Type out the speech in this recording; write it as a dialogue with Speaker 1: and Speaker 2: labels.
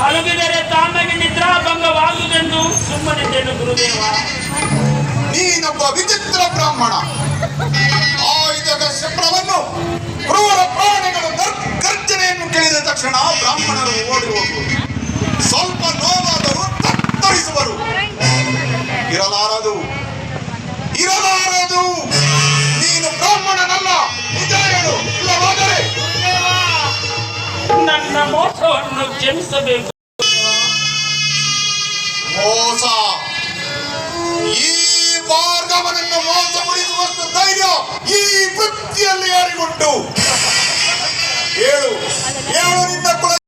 Speaker 1: ಅಳುಗಿದರೆ ತಾಮಗೆ ನಿದ್ರಾಭಂಗವಾಗುವುದೆಂದು ಸುಮ್ಮನಿದ್ದೇನು ಗುರುದೇವ.
Speaker 2: ನೀನೊಬ್ಬ ವಿಚಿತ್ರ ಬ್ರಾಹ್ಮಣ. ಆಯುಧದ ಶಬ್ದವನ್ನು ಕ್ರೂರ ಪ್ರಾಣಿಗಳು ಗರ್ಜನೆಯನ್ನು ಕೇಳಿದ ತಕ್ಷಣ ಬ್ರಾಹ್ಮಣರು ಓಡಿ ಹೋಗುವರು. ಸ್ವಲ್ಪ ನೋವಾದರೂ ತತ್ತರಿಸುವರು. ಇರಲಾರದು ಇರಲಾರದು. ನೀನು ಬ್ರಾಹ್ಮಣನಲ್ಲ, ನಿಜ ಹೇಳು, ಇಲ್ಲವಾದರೆ
Speaker 1: ನನ್ನ ಮೋಸವನ್ನು ಕ್ಷಮಿಸಬೇಕು.
Speaker 2: ಮೋಸ? ಈ ಭಾರ್ಗವನನ್ನು ಮೋಸಗೊಳಿಸುವಷ್ಟು ಧೈರ್ಯ ಈ ವೃತ್ತಿಯಲ್ಲಿ ಯಾರಿಗುಂಟು?